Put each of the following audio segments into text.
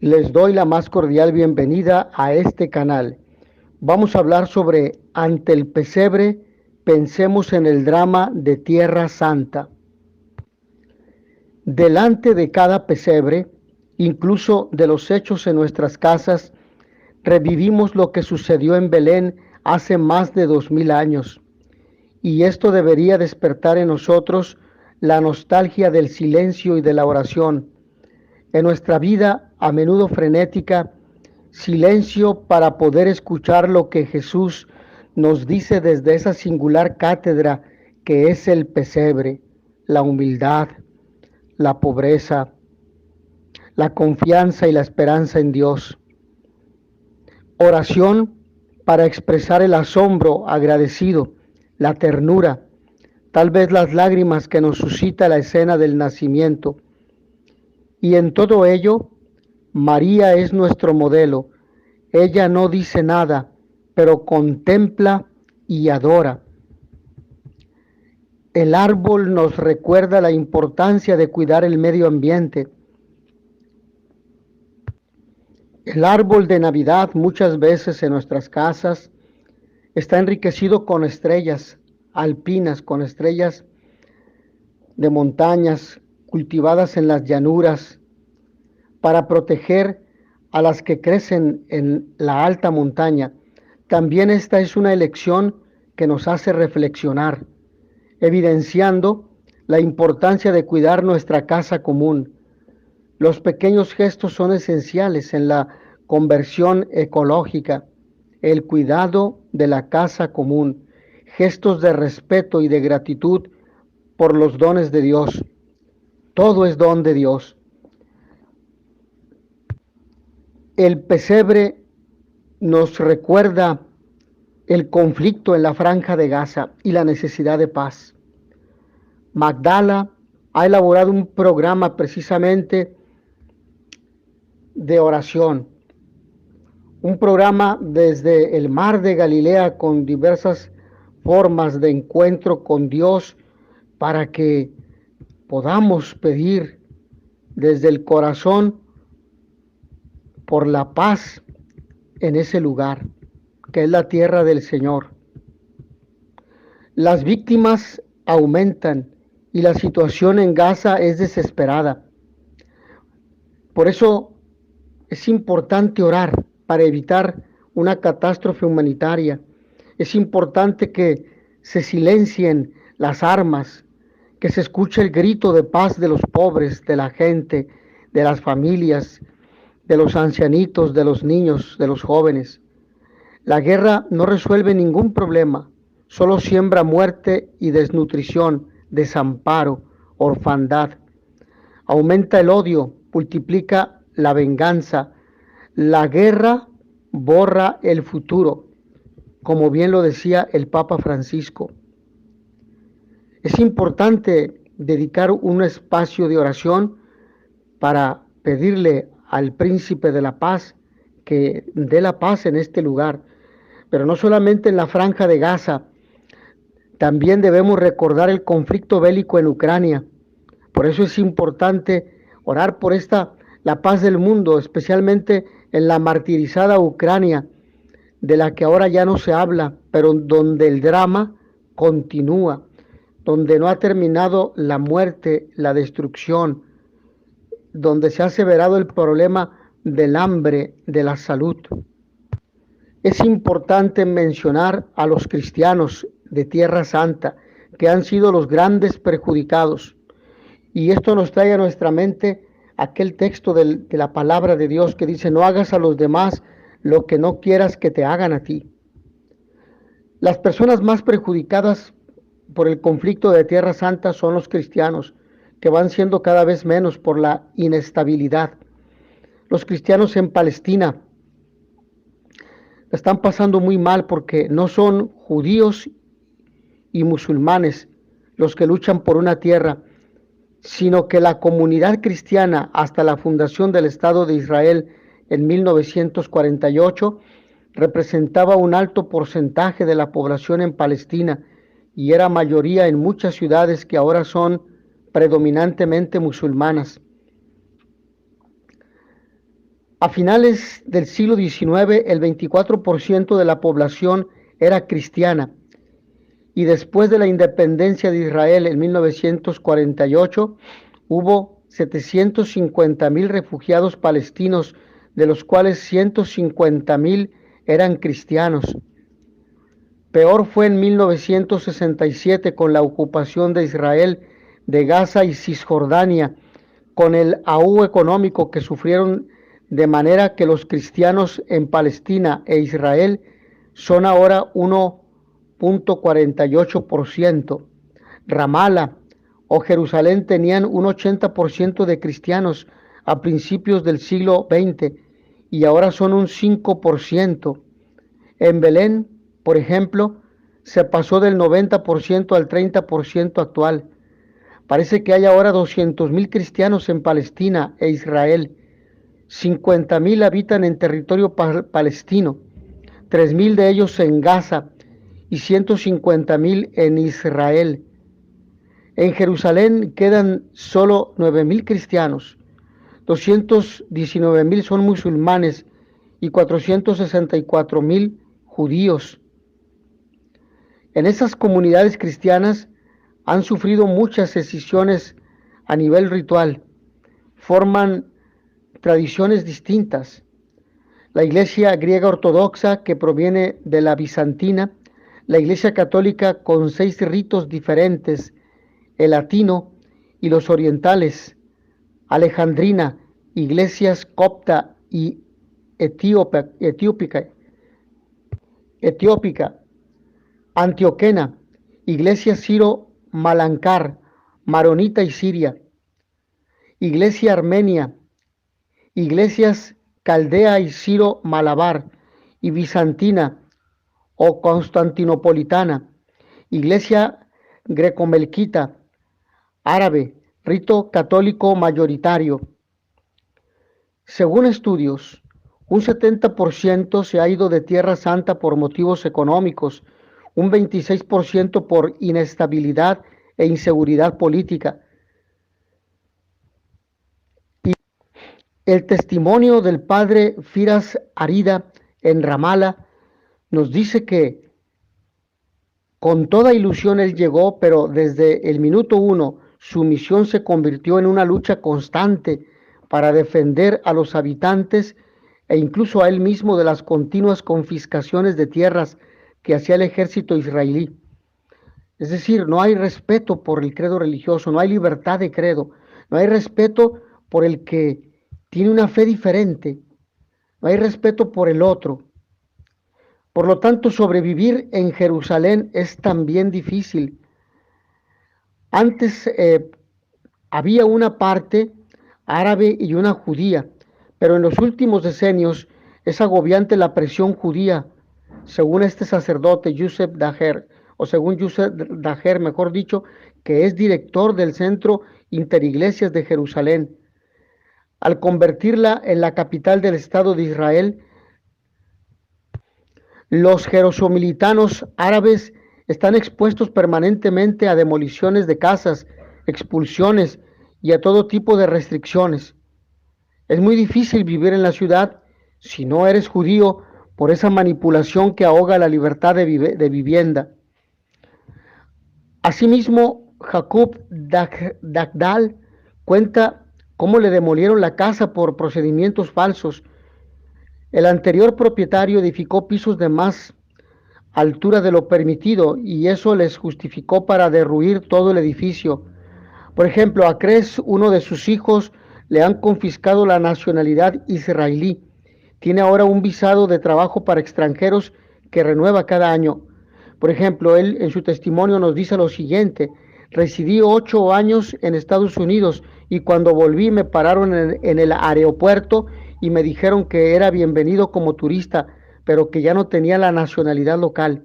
Les doy la más cordial bienvenida a este canal. Vamos a hablar sobre Ante el pesebre, pensemos en el drama de Tierra Santa. Delante de cada pesebre, incluso de los hechos en nuestras casas, revivimos lo que sucedió en Belén hace más de 2000 años. Y esto debería despertar en nosotros la nostalgia del silencio y de la oración. En nuestra vida, a menudo frenética, silencio para poder escuchar lo que Jesús nos dice desde esa singular cátedra que es el pesebre, la humildad, la pobreza, la confianza y la esperanza en Dios. Oración para expresar el asombro agradecido, la ternura, tal vez las lágrimas que nos suscita la escena del nacimiento. Y en todo ello, María es nuestro modelo. Ella no dice nada, pero contempla y adora. El árbol nos recuerda la importancia de cuidar el medio ambiente. El árbol de Navidad muchas veces en nuestras casas está enriquecido con estrellas alpinas, con estrellas de montañas cultivadas en las llanuras para proteger a las que crecen en la alta montaña. También esta es una elección que nos hace reflexionar, evidenciando la importancia de cuidar nuestra casa común. Los pequeños gestos son esenciales en la conversión ecológica, el cuidado de la casa común, gestos de respeto y de gratitud por los dones de Dios. Todo es don de Dios. El pesebre nos recuerda el conflicto en la franja de Gaza y la necesidad de paz. Magdala ha elaborado un programa precisamente de oración, un programa desde el mar de Galilea con diversas formas de encuentro con Dios para que podamos pedir desde el corazón por la paz en ese lugar, que es la tierra del Señor. Las víctimas aumentan y la situación en Gaza es desesperada. Por eso es importante orar para evitar una catástrofe humanitaria. Es importante que se silencien las armas, que se escuche el grito de paz de los pobres, de la gente, de las familias, de los ancianitos, de los niños, de los jóvenes. La guerra no resuelve ningún problema, solo siembra muerte y desnutrición, desamparo, orfandad. Aumenta el odio, multiplica la venganza. La guerra borra el futuro, como bien lo decía el Papa Francisco. Es importante dedicar un espacio de oración para pedirle al príncipe de la paz que dé la paz en este lugar, pero no solamente en la franja de Gaza. También debemos recordar el conflicto bélico en Ucrania. Por eso es importante orar por la paz del mundo, especialmente en la martirizada Ucrania, de la que ahora ya no se habla, pero donde el drama continúa, donde no ha terminado la muerte, la destrucción, donde se ha aseverado el problema del hambre, de la salud. Es importante mencionar a los cristianos de Tierra Santa, que han sido los grandes perjudicados. Y esto nos trae a nuestra mente aquel texto de la palabra de Dios que dice: no hagas a los demás lo que no quieras que te hagan a ti. Las personas más perjudicadas por el conflicto de Tierra Santa son los cristianos, que van siendo cada vez menos por la inestabilidad. Los cristianos en Palestina están pasando muy mal porque no son judíos y musulmanes los que luchan por una tierra, sino que la comunidad cristiana hasta la fundación del Estado de Israel en 1948 representaba un alto porcentaje de la población en Palestina y era mayoría en muchas ciudades que ahora son predominantemente musulmanas. A finales del siglo XIX, el 24% de la población era cristiana y después de la independencia de Israel en 1948, hubo 750,000 refugiados palestinos, de los cuales 150,000 eran cristianos. Peor fue en 1967 con la ocupación de Israel de Gaza y Cisjordania, con el ahogo económico que sufrieron, de manera que los cristianos en Palestina e Israel son ahora 1,48%. Ramala o Jerusalén tenían un 80% de cristianos a principios del siglo XX y ahora son un 5%. En Belén, por ejemplo, se pasó del 90% al 30% actual. Parece que hay ahora 200,000 cristianos en Palestina e Israel. 50,000 habitan en territorio palestino, 3,000 de ellos en Gaza y 150,000 en Israel. En Jerusalén quedan solo 9,000 cristianos, 219,000 son musulmanes y 464,000 judíos. En esas comunidades cristianas han sufrido muchas escisiones a nivel ritual, forman tradiciones distintas. La iglesia griega ortodoxa, que proviene de la bizantina, la iglesia católica con 6 ritos diferentes, el latino y los orientales, alejandrina, iglesias copta y etiópica, antioquena, iglesia Siro-Malankar, maronita y siria, iglesia armenia, iglesias caldea y Siro-Malabar y bizantina o constantinopolitana, iglesia grecomelquita, árabe, rito católico mayoritario. Según estudios, un 70% se ha ido de Tierra Santa por motivos económicos, un 26% por inestabilidad e inseguridad política. Y el testimonio del padre Firas Arida en Ramala nos dice que con toda ilusión él llegó, pero desde el minuto 1 su misión se convirtió en una lucha constante para defender a los habitantes e incluso a él mismo de las continuas confiscaciones de tierras que hacía el ejército israelí. Es decir, no hay respeto por el credo religioso, no hay libertad de credo, no hay respeto por el que tiene una fe diferente, no hay respeto por el otro. Por lo tanto, sobrevivir en Jerusalén es también difícil. Antes había una parte árabe y una judía, pero en los últimos decenios es agobiante la presión judía, según este sacerdote Yusef Daher, o según Yusef Daher, mejor dicho, que es director del Centro Interiglesias de Jerusalén. Al convertirla en la capital del Estado de Israel, los jerosomilitanos árabes están expuestos permanentemente a demoliciones de casas, expulsiones y a todo tipo de restricciones. Es muy difícil vivir en la ciudad si no eres judío por esa manipulación que ahoga la libertad de vivienda. Asimismo, Jacob Dagdal cuenta cómo le demolieron la casa por procedimientos falsos. El anterior propietario edificó pisos de más altura de lo permitido y eso les justificó para derruir todo el edificio. Por ejemplo, a Cres, uno de sus hijos, le han confiscado la nacionalidad israelí. Tiene ahora un visado de trabajo para extranjeros que renueva cada año. Por ejemplo, él en su testimonio nos dice lo siguiente: residí 8 años en Estados Unidos y cuando volví me pararon en el aeropuerto y me dijeron que era bienvenido como turista, pero que ya no tenía la nacionalidad local.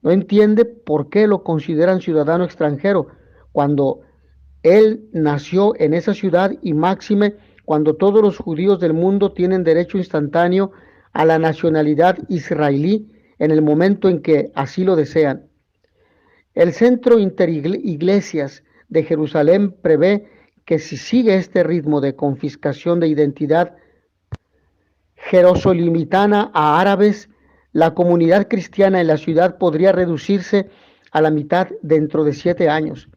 No entiende por qué lo consideran ciudadano extranjero cuando él nació en esa ciudad y máxime cuando todos los judíos del mundo tienen derecho instantáneo a la nacionalidad israelí en el momento en que así lo desean. El Centro Interiglesias de Jerusalén prevé que si sigue este ritmo de confiscación de identidad, jerosolimitana a árabes, la comunidad cristiana en la ciudad podría reducirse a la mitad dentro de 7 años.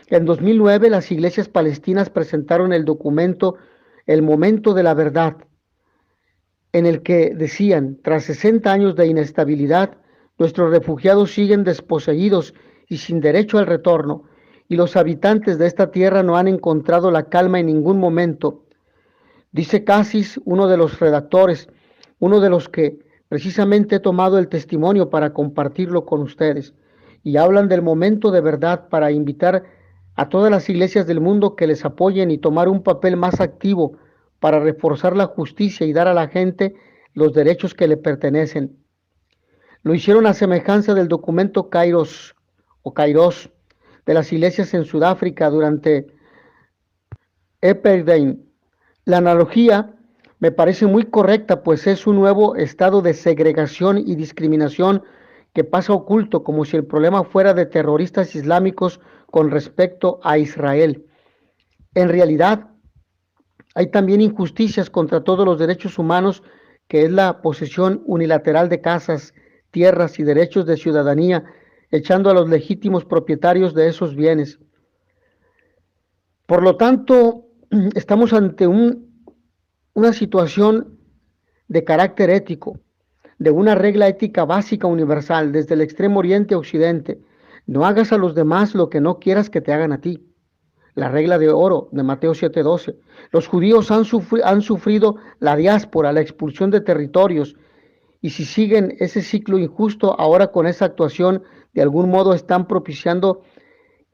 En 2009, las iglesias palestinas presentaron el documento El Momento de la Verdad, en el que decían, tras 60 años de inestabilidad, nuestros refugiados siguen desposeídos y sin derecho al retorno, y los habitantes de esta tierra no han encontrado la calma en ningún momento. Dice Cassis, uno de los redactores, uno de los que precisamente he tomado el testimonio para compartirlo con ustedes, y hablan del momento de verdad para invitar a todas las iglesias del mundo que les apoyen y tomar un papel más activo para reforzar la justicia y dar a la gente los derechos que le pertenecen. Lo hicieron a semejanza del documento Kairos o Kairos de las iglesias en Sudáfrica durante Apartheid. La analogía me parece muy correcta, pues es un nuevo estado de segregación y discriminación que pasa oculto como si el problema fuera de terroristas islámicos con respecto a Israel. En realidad, hay también injusticias contra todos los derechos humanos, que es la posesión unilateral de casas, tierras y derechos de ciudadanía, echando a los legítimos propietarios de esos bienes. Por lo tanto, estamos ante una situación de carácter ético, de una regla ética básica universal, desde el extremo oriente a occidente. No hagas a los demás lo que no quieras que te hagan a ti. La regla de oro de Mateo 7:12. Los judíos han sufrido la diáspora, la expulsión de territorios, y si siguen ese ciclo injusto, ahora con esa actuación, de algún modo están propiciando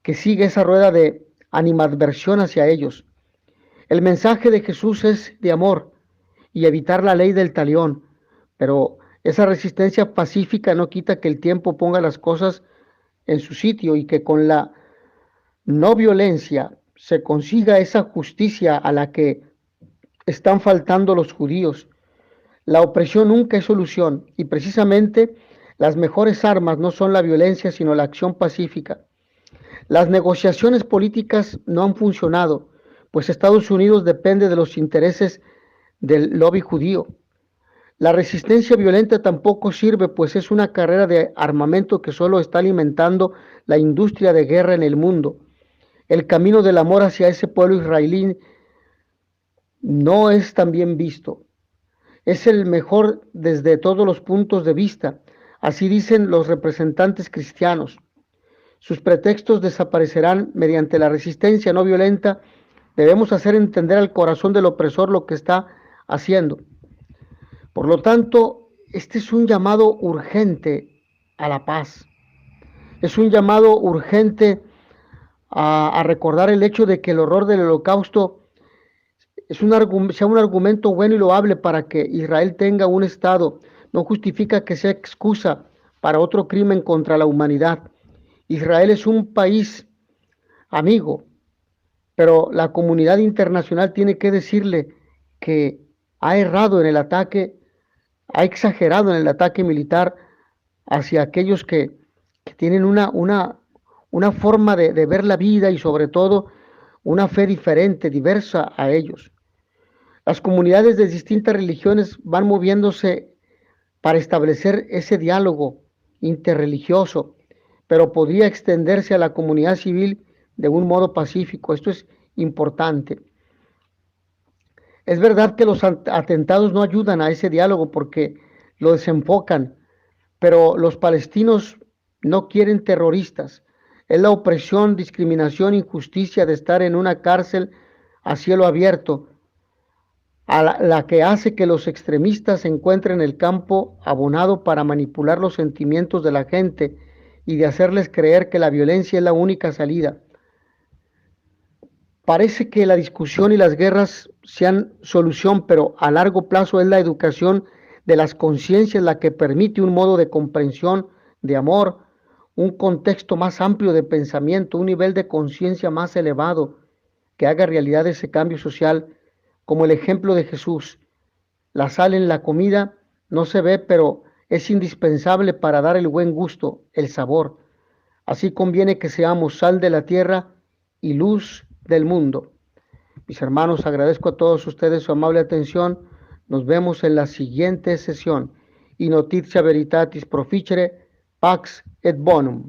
que siga esa rueda de animadversión hacia ellos. El mensaje de Jesús es de amor y evitar la ley del talión, pero esa resistencia pacífica no quita que el tiempo ponga las cosas en su sitio y que con la no violencia se consiga esa justicia a la que están faltando los judíos. La opresión nunca es solución y precisamente las mejores armas no son la violencia sino la acción pacífica. Las negociaciones políticas no han funcionado, pues Estados Unidos depende de los intereses del lobby judío. La resistencia violenta tampoco sirve, pues es una carrera de armamento que solo está alimentando la industria de guerra en el mundo. El camino del amor hacia ese pueblo israelí no es tan bien visto. Es el mejor desde todos los puntos de vista, así dicen los representantes cristianos. Sus pretextos desaparecerán mediante la resistencia no violenta. Debemos hacer entender al corazón del opresor lo que está haciendo. Por lo tanto, este es un llamado urgente a la paz. Es un llamado urgente a recordar el hecho de que el horror del holocausto sea un argumento bueno y loable para que Israel tenga un Estado. No justifica que sea excusa para otro crimen contra la humanidad. Israel es un país amigo, pero la comunidad internacional tiene que decirle que ha errado en el ataque, ha exagerado en el ataque militar hacia aquellos que tienen una forma de ver la vida y sobre todo una fe diferente, diversa a ellos. Las comunidades de distintas religiones van moviéndose para establecer ese diálogo interreligioso, pero podría extenderse a la comunidad civil de un modo pacífico. Esto es importante. Es verdad que los atentados no ayudan a ese diálogo porque lo desenfocan, pero los palestinos no quieren terroristas. Es la opresión, discriminación, injusticia de estar en una cárcel a cielo abierto, a la que hace que los extremistas encuentren el campo abonado para manipular los sentimientos de la gente y de hacerles creer que la violencia es la única salida. Parece que la discusión y las guerras sean solución, pero a largo plazo es la educación de las conciencias la que permite un modo de comprensión, de amor, un contexto más amplio de pensamiento, un nivel de conciencia más elevado que haga realidad ese cambio social, como el ejemplo de Jesús. La sal en la comida no se ve, pero es indispensable para dar el buen gusto, el sabor. Así conviene que seamos sal de la tierra y luz del mundo. Mis hermanos, agradezco a todos ustedes su amable atención. Nos vemos en la siguiente sesión. Y notitia veritatis proficere, pax et bonum.